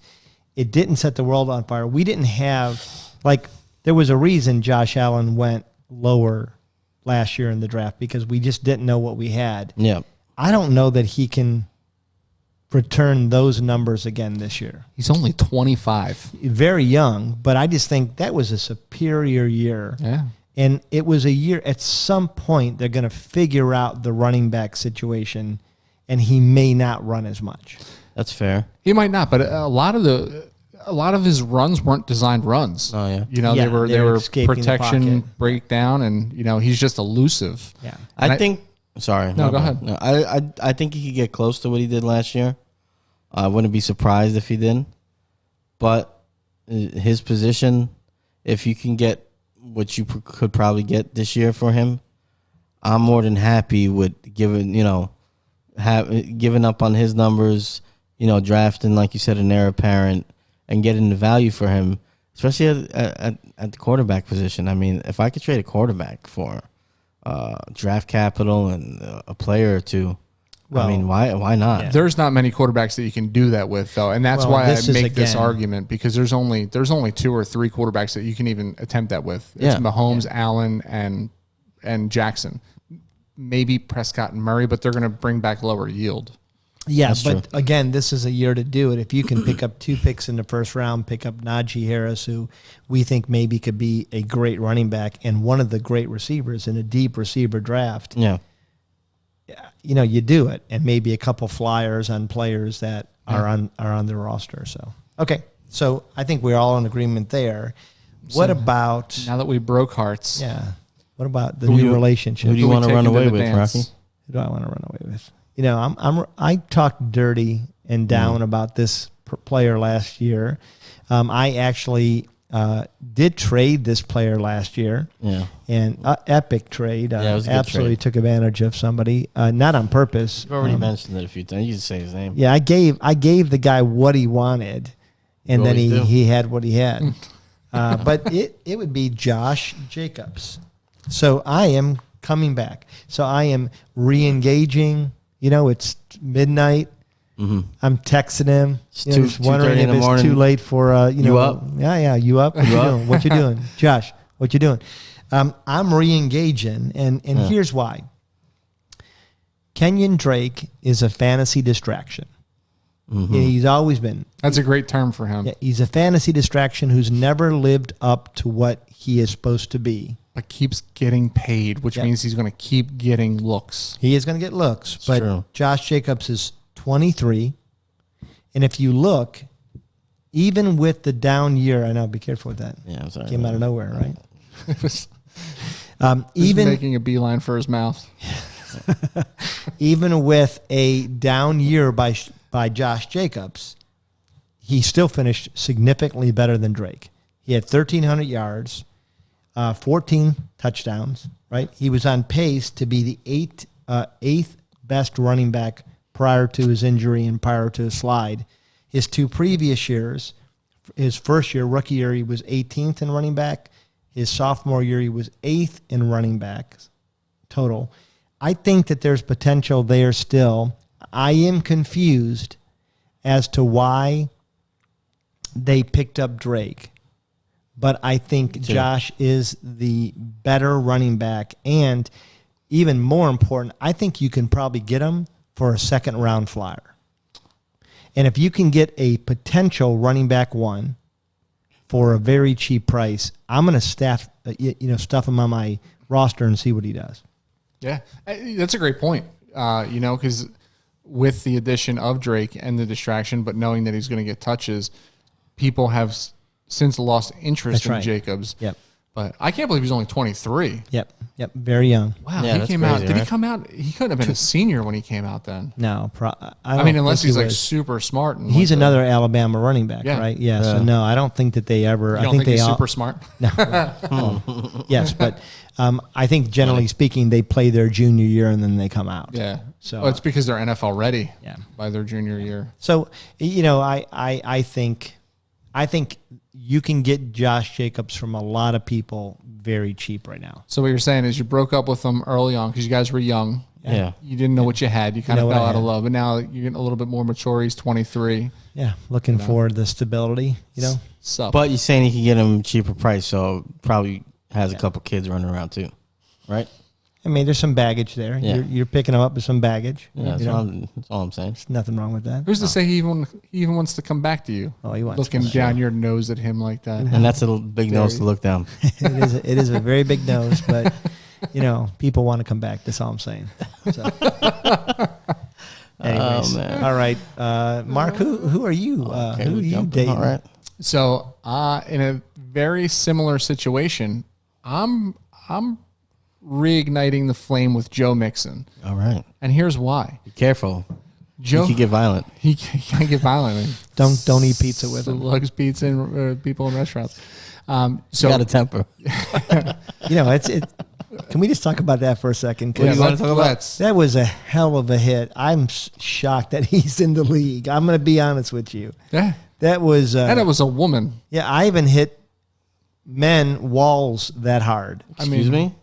Speaker 4: It didn't set the world on fire. We didn't have, there was a reason Josh Allen went lower last year in the draft because we just didn't know what we had.
Speaker 1: Yeah.
Speaker 4: I don't know that he can return those numbers again this year.
Speaker 3: he's only 25.
Speaker 4: Very young, but I just think that was a superior year.
Speaker 3: Yeah.
Speaker 4: And it was a year, at some point, they're going to figure out the running back situation, and he may not run as much.
Speaker 1: That's fair.
Speaker 3: He might not, but a lot of his runs weren't designed runs.
Speaker 1: Oh, yeah.
Speaker 4: Yeah,
Speaker 3: they were
Speaker 4: escaping the
Speaker 3: protection
Speaker 4: pocket.
Speaker 3: breakdown, and he's just elusive.
Speaker 4: Yeah.
Speaker 3: And
Speaker 1: I think. Sorry.
Speaker 3: No,
Speaker 1: my
Speaker 3: go
Speaker 1: bad.
Speaker 3: ahead.
Speaker 1: No, I think he could get close to what he did last year. I wouldn't be surprised if he didn't. But his position, if you can get what you could probably get this year for him, I'm more than happy with giving up on his numbers. Drafting, like you said, an heir apparent and getting the value for him, especially at the quarterback position. I mean, if I could trade a quarterback for draft capital and a player or 2,
Speaker 4: Well,
Speaker 1: I mean, why not?
Speaker 4: yeah.
Speaker 3: There's not many quarterbacks that you can do that with, though, and that's
Speaker 4: Well,
Speaker 3: why I
Speaker 4: this is,
Speaker 3: make this
Speaker 4: again-
Speaker 3: argument because there's only 2 or 3 quarterbacks that you can even attempt that with. It's
Speaker 1: Yeah.
Speaker 3: Mahomes, Allen, and Jackson, maybe Prescott and Murray, but they're going to bring back lower yield.
Speaker 4: Yeah,
Speaker 1: That's
Speaker 4: but
Speaker 1: true.
Speaker 4: again, this is a year to do it. If you can pick up 2 picks in the first round, pick up Najee Harris, who we think maybe could be a great running back and one of the great receivers in a deep receiver draft,
Speaker 1: Yeah.
Speaker 4: you do it, and maybe a couple flyers on players that are on the roster. So okay, so I think we're all in agreement there. What about
Speaker 3: Now that we broke hearts,
Speaker 4: What about the
Speaker 1: Who
Speaker 4: new
Speaker 1: you-
Speaker 4: relationship?
Speaker 1: who do you
Speaker 3: we
Speaker 1: want to
Speaker 3: take
Speaker 1: run
Speaker 3: into
Speaker 1: away
Speaker 3: the
Speaker 1: with,
Speaker 3: dance?
Speaker 1: Rocky?
Speaker 4: Who do I want to run away with? I talked dirty and down about this player last year. I actually did trade this player last year.
Speaker 1: Yeah.
Speaker 4: And epic trade.
Speaker 1: Yeah, it was a good
Speaker 4: absolutely
Speaker 1: trade.
Speaker 4: took advantage of somebody, not on purpose.
Speaker 1: You've already mentioned it a few times. You can say his name.
Speaker 4: Yeah, I gave the guy what he wanted, and
Speaker 1: You
Speaker 4: then
Speaker 1: always do.
Speaker 4: he had what he had. But it would be Josh Jacobs. So I am coming back. So I am re-engaging. It's midnight.
Speaker 1: Mm-hmm.
Speaker 4: I'm texting him.
Speaker 1: It's
Speaker 4: Just wondering
Speaker 1: 2:30 in
Speaker 4: if
Speaker 1: the
Speaker 4: it's
Speaker 1: morning.
Speaker 4: too late for
Speaker 1: You up?
Speaker 4: Yeah, you up? What you
Speaker 1: up?
Speaker 4: doing? What you doing, Josh? What you doing? I'm re-engaging, and here's why. Kenyon Drake is a fantasy distraction.
Speaker 1: Mm-hmm.
Speaker 4: He's always been.
Speaker 3: that's a great term for him.
Speaker 4: Yeah, he's a fantasy distraction who's never lived up to what he is supposed to be.
Speaker 3: But keeps getting paid, which
Speaker 4: Yeah.
Speaker 3: means he's going to keep getting looks.
Speaker 4: He is going to get looks, but
Speaker 1: true.
Speaker 4: Josh Jacobs is 23. And if you look, even with the down year, I know, be careful with that.
Speaker 1: Yeah, I'm sorry.
Speaker 4: Came out of nowhere, right?
Speaker 3: It was
Speaker 4: Even
Speaker 3: making a beeline for his mouth.
Speaker 4: even with a down year by Josh Jacobs, he still finished significantly better than Drake. He had 1,300 yards, 14 touchdowns, right? He was on pace to be the eighth best running back prior to his injury and prior to his slide. His 2 previous years, his first year, rookie year, he was 18th in running back. His sophomore year, he was 8th in running backs total. I think that there's potential there still. I am confused as to why they picked up Drake, but I think Josh is the better running back, and even more important, I think you can probably get him for a second round flyer. And if you can get a potential running back 1 for a very cheap price, I'm going to stuff him on my roster and see what he does.
Speaker 3: Yeah, that's a great point. Because with the addition of Drake and the distraction, but knowing that he's going to get touches, people have since lost interest
Speaker 4: That's
Speaker 3: in
Speaker 4: right.
Speaker 3: Jacobs.
Speaker 4: Yep.
Speaker 3: But I can't believe he's only 23.
Speaker 4: Yep. Very young.
Speaker 3: Wow,
Speaker 1: Yeah,
Speaker 3: he
Speaker 1: that's
Speaker 3: came out.
Speaker 1: crazy,
Speaker 3: Did he
Speaker 1: right?
Speaker 3: come out? He couldn't have been a senior when he came out then.
Speaker 4: No,
Speaker 3: I mean, unless he's like
Speaker 4: was.
Speaker 3: super smart. And
Speaker 4: He's
Speaker 3: like
Speaker 4: another Alabama running back,
Speaker 3: Yeah.
Speaker 4: right? Yeah. So
Speaker 1: Yeah.
Speaker 4: no, I don't think that they ever.
Speaker 3: You
Speaker 4: I
Speaker 3: don't
Speaker 4: think
Speaker 3: think
Speaker 4: they
Speaker 3: he's
Speaker 4: all.
Speaker 3: super smart?
Speaker 4: No. Yes, but I think generally speaking, they play their junior year and then they come out.
Speaker 3: Yeah.
Speaker 4: So-
Speaker 3: Well, it's because they're NFL ready.
Speaker 4: Yeah.
Speaker 3: By their junior year.
Speaker 4: So I think you can get Josh Jacobs from a lot of people very cheap right now.
Speaker 3: So what you're saying is you broke up with him early on because you guys were young.
Speaker 1: Yeah.
Speaker 3: You didn't know what you had. You kind
Speaker 4: know
Speaker 3: of
Speaker 4: what
Speaker 3: fell
Speaker 4: I
Speaker 3: out of
Speaker 4: had.
Speaker 3: love. But now you're getting a little bit more mature. He's 23.
Speaker 4: Yeah, looking for the stability.
Speaker 3: Sup.
Speaker 1: But you're saying he can get him cheaper price, so probably has a couple kids running around too, right?
Speaker 4: I mean, there's some baggage there.
Speaker 1: Yeah.
Speaker 4: You're picking him up with some baggage.
Speaker 1: Yeah, that's,
Speaker 4: You know,
Speaker 1: that's all I'm saying.
Speaker 4: there's nothing wrong with that.
Speaker 3: Who's to say he even wants to come back to you?
Speaker 4: Oh, he wants to
Speaker 3: looking
Speaker 4: come back.
Speaker 3: down your nose at him like that.
Speaker 1: And that's a big nose to look down.
Speaker 4: It is a very big nose, but people want to come back. That's all I'm saying. So. Anyways,
Speaker 1: man.
Speaker 4: all right, Mark. Who are you?
Speaker 1: Okay,
Speaker 4: Who are
Speaker 1: we're
Speaker 4: you
Speaker 1: jumping.
Speaker 4: dating?
Speaker 1: All right.
Speaker 3: So in a very similar situation, I'm reigniting the flame with Joe Mixon,
Speaker 1: All right.
Speaker 3: and here's why.
Speaker 1: Be careful.
Speaker 3: Joe
Speaker 1: He could get violent.
Speaker 3: he can get violent.
Speaker 4: Don't eat pizza with him.
Speaker 3: Slugs pizza and people in restaurants.
Speaker 1: So
Speaker 3: So
Speaker 1: got a temper.
Speaker 4: It's. Can we just talk about that for a second? 'Cause
Speaker 1: What do you wanna talk about?
Speaker 3: let's-
Speaker 4: that was a hell of a hit. I'm shocked that he's in the league. I'm going to be honest with you.
Speaker 3: Yeah,
Speaker 4: That was.
Speaker 3: and it was a woman.
Speaker 4: Yeah, I haven't hit men walls that hard.
Speaker 1: Excuse me?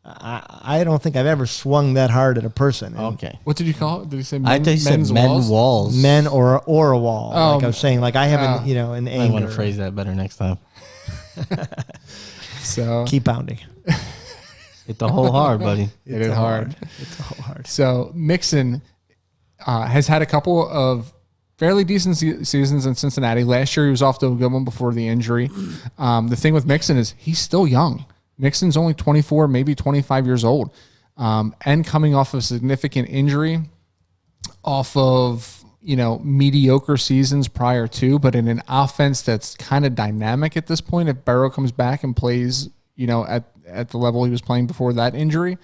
Speaker 4: I don't think I've ever swung that hard at a person. And
Speaker 1: Okay.
Speaker 3: What did you call it? Did you say
Speaker 1: I thought you said
Speaker 3: men's
Speaker 1: men
Speaker 3: walls?
Speaker 1: walls.
Speaker 4: Men or a wall. Like I was saying, like I haven't, in
Speaker 1: I want
Speaker 4: anger.
Speaker 1: to phrase that better next time.
Speaker 3: So
Speaker 4: Keep pounding.
Speaker 1: Hit the whole hard, buddy.
Speaker 3: hit it hard.
Speaker 4: It's all hard.
Speaker 3: So Mixon, has had a couple of fairly decent seasons in Cincinnati. Last year, he was off to a good one before the injury. The thing with Mixon is he's still young. Mixon's only 24, maybe 25 years old, and coming off of a significant injury, off of mediocre seasons prior to, but in an offense that's kind of dynamic at this point. If Burrow comes back and plays, at the level he was playing before that injury,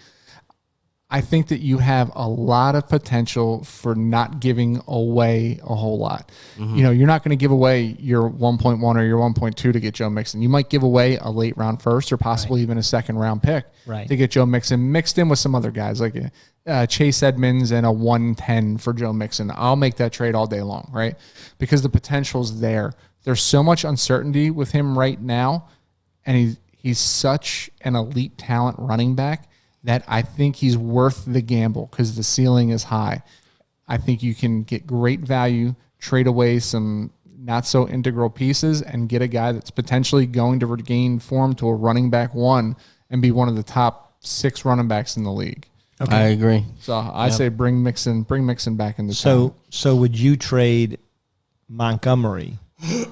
Speaker 3: I think that you have a lot of potential for not giving away a whole lot. You're not going to give away your 1.1 or your 1.2 to get Joe Mixon. You might give away a late round first or possibly even a second round pick to get Joe Mixon mixed in with some other guys like Chase Edmonds and a 110 for Joe Mixon. I'll make that trade all day long, right? Because the potential's there. There's so much uncertainty with him right now, and he's such an elite talent running back that I think he's worth the gamble because the ceiling is high. I think you can get great value, trade away some not so integral pieces, and get a guy that's potentially going to regain form to a running back one and be one of the top 6 running backs in the league.
Speaker 1: Okay. I agree.
Speaker 3: So I say bring Mixon back in the town.
Speaker 4: So would you trade Montgomery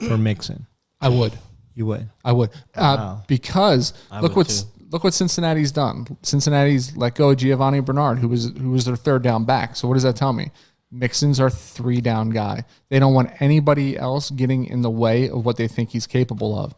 Speaker 4: for Mixon?
Speaker 3: I would.
Speaker 4: You would.
Speaker 3: I would.
Speaker 4: Wow.
Speaker 3: Because
Speaker 1: would
Speaker 3: look what Cincinnati's done. Cincinnati's let go of Giovanni Bernard, who was their third down back. So what does that tell me? Mixon's our 3 down guy. They don't want anybody else getting in the way of what they think he's capable of.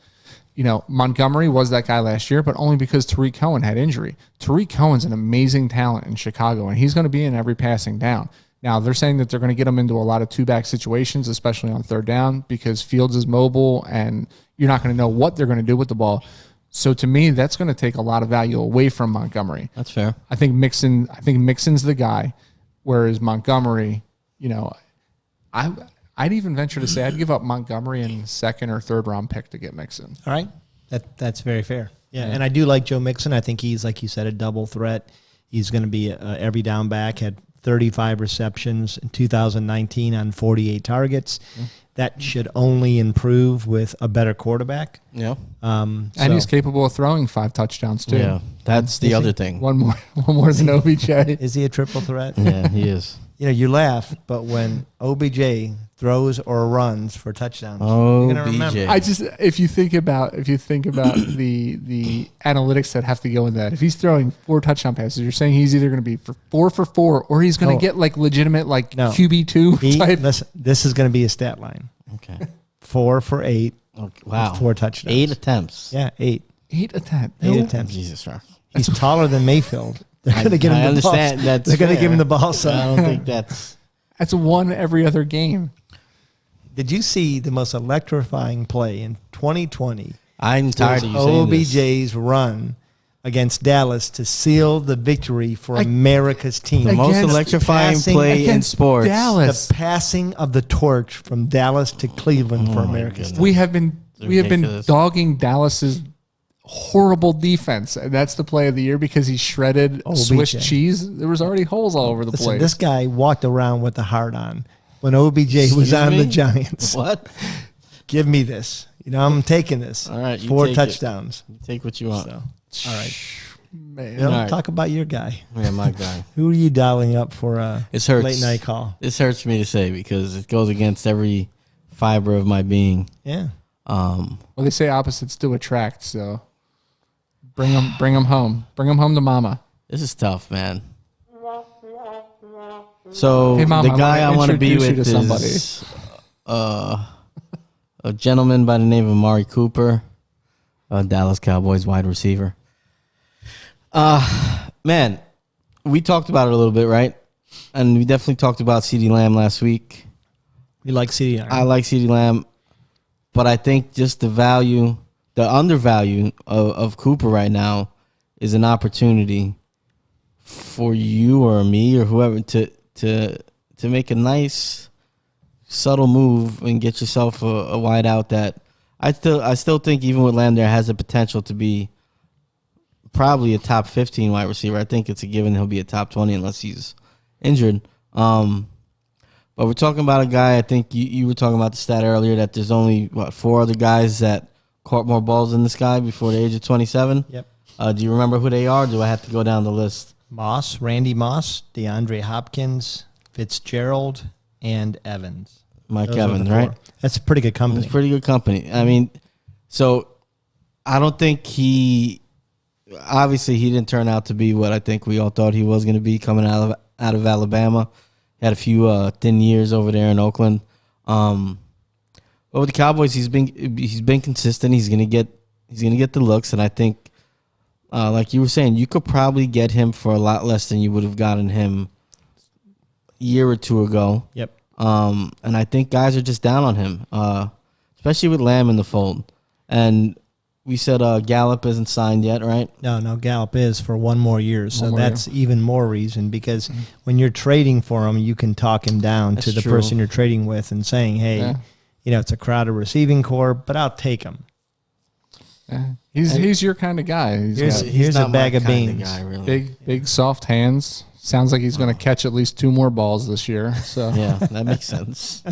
Speaker 3: Montgomery was that guy last year, but only because Tariq Cohen had injury. Tariq Cohen's an amazing talent in Chicago, and he's going to be in every passing down. Now, they're saying that they're going to get him into a lot of 2-back situations, especially on third down, because Fields is mobile, and you're not going to know what they're going to do with the ball. So to me, that's going to take a lot of value away from Montgomery.
Speaker 1: That's fair.
Speaker 3: I think Mixon's the guy, whereas Montgomery, I'd even venture to say I'd give up Montgomery in 2nd or 3rd round pick to get Mixon.
Speaker 4: All right. That's very fair. Yeah. And I do like Joe Mixon. I think he's, like you said, a double threat. He's going to be every down back, had 35 receptions in 2019 on 48 targets. That should only improve with a better quarterback.
Speaker 1: Yeah.
Speaker 3: And he's capable of throwing 5 touchdowns too.
Speaker 1: Yeah. That's the other thing.
Speaker 3: One more than OBJ.
Speaker 4: Is he a triple threat?
Speaker 1: Yeah, he is.
Speaker 4: You laugh, but when OBJ throws or runs for touchdowns, you're gonna remember.
Speaker 3: If you think about the analytics that have to go in that, if he's throwing 4 touchdown passes, you're saying he's either going to be for 4 or he's going to get like legitimate QB2 type.
Speaker 4: Listen, this is going to be a stat line.
Speaker 1: Okay.
Speaker 4: 4 for 8.
Speaker 1: Okay. Wow.
Speaker 4: 4 touchdowns.
Speaker 1: 8 attempts.
Speaker 4: Yeah, 8.
Speaker 3: 8 attempts.
Speaker 4: 8 attempts.
Speaker 1: Jesus Christ.
Speaker 4: He's taller than Mayfield. They're going to give him
Speaker 1: I
Speaker 4: the
Speaker 1: understand.
Speaker 4: ball.
Speaker 1: That's
Speaker 4: They're going to
Speaker 1: fair.
Speaker 4: give him the ball. So
Speaker 1: I don't think that's.
Speaker 3: That's one every other game.
Speaker 4: Did you see the most electrifying play in 2020?
Speaker 1: I'm tired of you saying this.
Speaker 4: OBJ's run against Dallas to seal the victory for America's team.
Speaker 1: The most
Speaker 3: Against
Speaker 1: electrifying
Speaker 4: passing
Speaker 1: play in
Speaker 3: against
Speaker 1: sports.
Speaker 3: Dallas.
Speaker 4: The passing of the torch from Dallas to Cleveland for
Speaker 1: my
Speaker 4: America's
Speaker 1: goodness.
Speaker 4: team.
Speaker 3: We have been
Speaker 1: ridiculous.
Speaker 3: dogging Dallas's horrible defense, and that's the play of the year because he shredded Swiss cheese. There was already holes all over the
Speaker 4: Listen,
Speaker 3: place.
Speaker 4: this guy walked around with the heart on when OBJ was
Speaker 1: Excuse
Speaker 4: on
Speaker 1: me?
Speaker 4: the Giants.
Speaker 1: What?
Speaker 4: Give me this. I'm taking this.
Speaker 1: All right, you
Speaker 4: 4
Speaker 1: take it.
Speaker 4: touchdowns.
Speaker 1: You take what you want.
Speaker 4: So, all right.
Speaker 3: Man.
Speaker 1: All right.
Speaker 4: Talk about your guy.
Speaker 1: Yeah, my guy.
Speaker 4: Who are you dialing up for a
Speaker 1: This hurts.
Speaker 4: late night call?
Speaker 1: This hurts me to say because it goes against every fiber of my being.
Speaker 4: Yeah.
Speaker 3: Well, they say opposites do attract, so bring them home. Bring them home to mama.
Speaker 1: This is tough, man. So
Speaker 3: Hey, Mom,
Speaker 1: the guy I
Speaker 3: wanna
Speaker 1: want to be
Speaker 3: introduce you
Speaker 1: with
Speaker 3: to
Speaker 1: is a gentleman by the name of Amari Cooper, a Dallas Cowboys wide receiver. Man, we talked about it a little bit, right? And we definitely talked about CeeDee Lamb last week.
Speaker 4: You like CeeDee?
Speaker 1: I like CeeDee Lamb, but I think just the undervalue of Cooper right now is an opportunity for you or me or whoever to make a nice subtle move and get yourself a wide out that I still think even with Lamb there has the potential to be probably a top 15 wide receiver. I think it's a given he'll be a top 20 unless he's injured. But we're talking about a guy, I think you were talking about the stat earlier that there's only, 4 other guys that caught more balls than this guy before the age of 27?
Speaker 4: Yep.
Speaker 1: Do you remember who they are? Do I have to go down the list?
Speaker 4: Randy Moss, DeAndre Hopkins, Fitzgerald, and Evans.
Speaker 1: Mike
Speaker 4: Those are the
Speaker 1: Evans,
Speaker 4: four.
Speaker 1: right?
Speaker 4: That's pretty good company.
Speaker 1: It's pretty good company. I mean, so I don't think obviously he didn't turn out to be what I think we all thought he was going to be coming out of Alabama. He had a few thin years over there in Oakland. But with the Cowboys, he's been consistent. He's gonna get the looks, and I think, like you were saying, you could probably get him for a lot less than you would have gotten him a year or two ago.
Speaker 4: Yep.
Speaker 1: And I think guys are just down on him, especially with Lamb in the fold. And we said Gallup isn't signed yet, right?
Speaker 4: No, Gallup is for one more year. So
Speaker 3: more
Speaker 4: that's even more reason because when you're trading for him, you can talk him down
Speaker 1: That's
Speaker 4: to the
Speaker 1: true.
Speaker 4: person you're trading with and saying, hey,
Speaker 3: Yeah.
Speaker 4: it's a crowded receiving core, but I'll take him.
Speaker 3: Yeah. He's your kind of guy.
Speaker 4: Here's
Speaker 1: He's
Speaker 4: a
Speaker 1: not
Speaker 4: bag
Speaker 1: my
Speaker 4: of
Speaker 1: kinda
Speaker 4: beans.
Speaker 1: guy, really.
Speaker 3: big soft hands. Sounds like he's going to catch at least 2 more balls this year. So
Speaker 1: Yeah, that makes sense.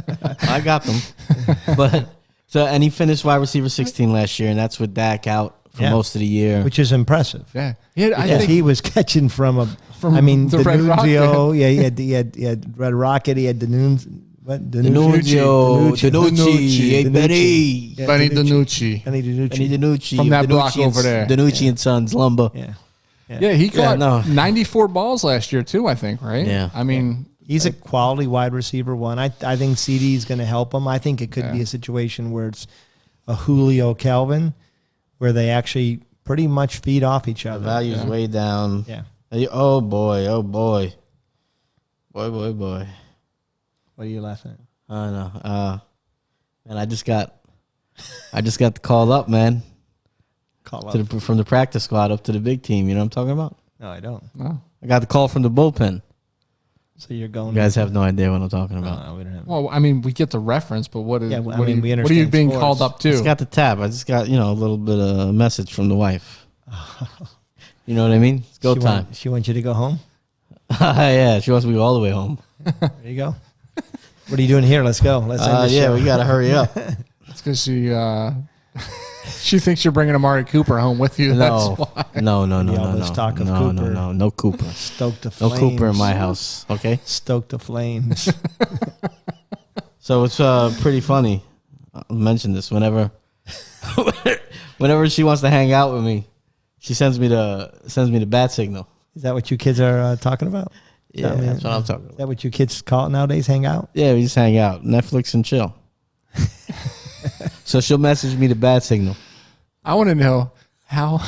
Speaker 1: I got them. And he finished wide receiver 16 last year, and that's with Dak out for
Speaker 4: Yeah.
Speaker 1: most of the year.
Speaker 4: Which is impressive.
Speaker 3: I
Speaker 4: Because
Speaker 3: think
Speaker 4: he was catching from
Speaker 3: the Red
Speaker 4: Danunzio. Yeah, he had Red Rocket. He had
Speaker 1: Danucci, hey Benny.
Speaker 4: Yeah,
Speaker 3: Benny DiNucci.
Speaker 4: Benny DiNucci.
Speaker 1: Benny DiNucci.
Speaker 3: From that block
Speaker 1: DiNucci and-
Speaker 3: over there.
Speaker 1: DiNucci and Sons, Lumber.
Speaker 4: Yeah.
Speaker 3: Yeah, he caught
Speaker 1: no.
Speaker 3: 94 balls last year too, I think, right?
Speaker 1: Yeah.
Speaker 3: I mean,
Speaker 4: He's a quality wide receiver one. I think CD is going to help him. I think it could be
Speaker 3: Yeah.
Speaker 4: a situation where it's a Julio Calvin, where they actually pretty much feed off each
Speaker 1: The
Speaker 4: other.
Speaker 1: value's way down.
Speaker 4: Yeah.
Speaker 1: Oh boy. Boy.
Speaker 4: What are you laughing at?
Speaker 1: I know. Man, I just got called up, man,
Speaker 4: Call up.
Speaker 1: from the practice squad up to the big team. You know what I'm talking about?
Speaker 4: No, I don't.
Speaker 3: no.
Speaker 1: I got the call from the bullpen.
Speaker 4: So you're going.
Speaker 1: You guys have no idea what I'm talking
Speaker 4: No,
Speaker 1: about.
Speaker 4: no, we don't have.
Speaker 3: Well, I mean, we get the reference, but what is?
Speaker 4: Yeah, well, I
Speaker 3: what,
Speaker 4: mean,
Speaker 3: are
Speaker 4: we
Speaker 3: you, what are you
Speaker 4: understand
Speaker 3: being
Speaker 4: sports.
Speaker 3: called up
Speaker 1: I just
Speaker 3: to?
Speaker 1: got the tab. I just got a little bit of a message from the wife. You know what I mean? It's go time.
Speaker 4: She wants you to go home.
Speaker 1: Yeah, she wants me to go all the way home.
Speaker 4: There you go. What are you doing here? Let's go. Let's end the
Speaker 1: Yeah,
Speaker 4: show.
Speaker 1: we gotta hurry up.
Speaker 3: It's because she thinks you're bringing Amari Cooper home with you.
Speaker 1: No,
Speaker 3: That's why.
Speaker 1: no,
Speaker 4: all this talk of Cooper.
Speaker 1: no Cooper.
Speaker 4: Stoke the
Speaker 1: No
Speaker 4: flames.
Speaker 1: Cooper in my house. Okay,
Speaker 4: Stoke the flames.
Speaker 1: so it's pretty funny. I'll mention this whenever she wants to hang out with me, she sends me the bat signal.
Speaker 4: Is that what you kids are talking about? Is
Speaker 1: Yeah,
Speaker 4: that-
Speaker 1: that's what I'm talking
Speaker 4: Is
Speaker 1: about.
Speaker 4: that what you kids call it nowadays? Hang out?
Speaker 1: Yeah, we just hang out, Netflix and chill. So she'll message me the bat signal,
Speaker 3: I want to know how.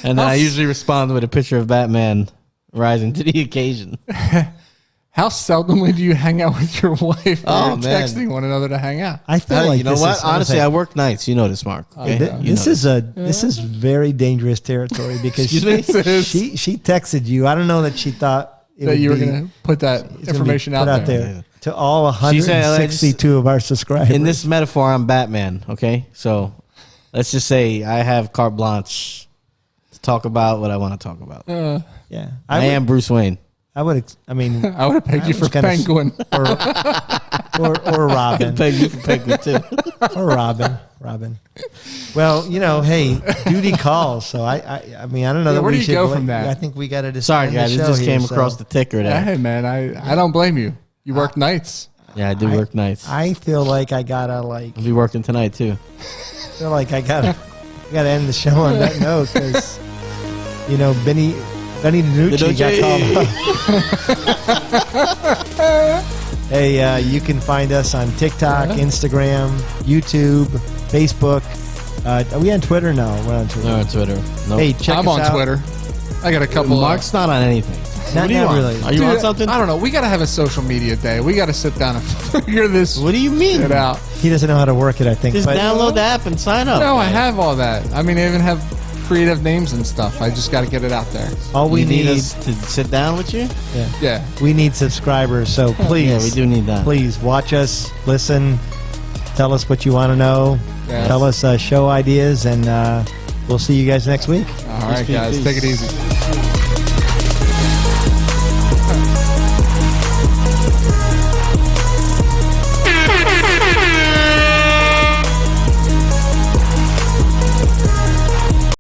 Speaker 1: and then I usually respond with a picture of Batman rising to the occasion.
Speaker 3: How seldomly do you hang out with your wife?
Speaker 1: Oh,
Speaker 3: You're
Speaker 1: man.
Speaker 3: texting one another to hang out.
Speaker 4: I feel like
Speaker 1: you know
Speaker 4: this
Speaker 1: what?
Speaker 4: is,
Speaker 1: Honestly, I work nights. You know this, Mark. Okay?
Speaker 3: yeah.
Speaker 1: You
Speaker 4: this
Speaker 1: know
Speaker 4: is very dangerous territory because
Speaker 1: Excuse me?
Speaker 4: she texted you. I don't know that she thought it
Speaker 3: That
Speaker 4: would
Speaker 3: you were
Speaker 4: be-
Speaker 3: going to put that
Speaker 4: it's gonna be
Speaker 3: information
Speaker 4: put
Speaker 3: out there.
Speaker 1: Yeah.
Speaker 4: to all
Speaker 1: She said,
Speaker 4: 162 of our subscribers.
Speaker 1: In this metaphor, I'm Batman. Okay, so let's just say I have carte blanche to talk about what I want to talk about.
Speaker 4: yeah,
Speaker 1: I am Bruce Wayne.
Speaker 4: I would. I mean,
Speaker 3: I would have pegged you
Speaker 4: was
Speaker 3: for
Speaker 4: gonna-
Speaker 3: Penguin.
Speaker 4: or Robin.
Speaker 1: Peg you for Penguin too.
Speaker 4: Or Robin. Well, hey, duty calls. So I mean, I don't know.
Speaker 3: Yeah,
Speaker 4: that
Speaker 3: where
Speaker 4: we
Speaker 3: do you
Speaker 4: should
Speaker 3: go
Speaker 4: blame-
Speaker 3: from that?
Speaker 4: I think we got to just.
Speaker 1: Sorry,
Speaker 4: end the
Speaker 1: guys. It
Speaker 4: show
Speaker 1: just
Speaker 4: here,
Speaker 1: came
Speaker 4: so
Speaker 1: across the ticker there.
Speaker 3: Hey, man, I don't blame you. You work nights.
Speaker 1: Yeah, I do work nights.
Speaker 4: I feel like I gotta like.
Speaker 1: I'll be working tonight too.
Speaker 4: Feel like I gotta end the show on that note because Benny DiNucci got called up. Hey, you can find us on TikTok, Instagram, YouTube, Facebook. Are we on Twitter? No, we're on Twitter.
Speaker 1: No, on Twitter. Nope.
Speaker 4: Hey, check
Speaker 3: I'm
Speaker 4: us
Speaker 3: on
Speaker 4: out.
Speaker 3: Twitter. I got a couple.
Speaker 1: Mark's not on anything.
Speaker 4: Not really.
Speaker 1: Are you on
Speaker 3: Dude,
Speaker 1: something?
Speaker 3: I don't know. We got to have a social media day. We got to sit down and figure this
Speaker 1: What do you mean?
Speaker 3: shit out.
Speaker 4: He doesn't know how to work it, I think.
Speaker 1: Just
Speaker 4: but
Speaker 1: download the app and sign up.
Speaker 3: No, I have all that. I mean, I even have creative names and stuff. I just got to get it out there.
Speaker 4: all we
Speaker 1: You need
Speaker 4: need
Speaker 1: us to sit down with you?
Speaker 3: Yeah.
Speaker 4: we need subscribers. So please,
Speaker 1: Yeah, we do need that.
Speaker 4: please watch us, listen, tell us what you want to know,
Speaker 3: Yes.
Speaker 4: tell us show ideas, and we'll see you guys next week.
Speaker 3: All right,
Speaker 1: Peace,
Speaker 3: guys.
Speaker 1: peace.
Speaker 3: Take it easy.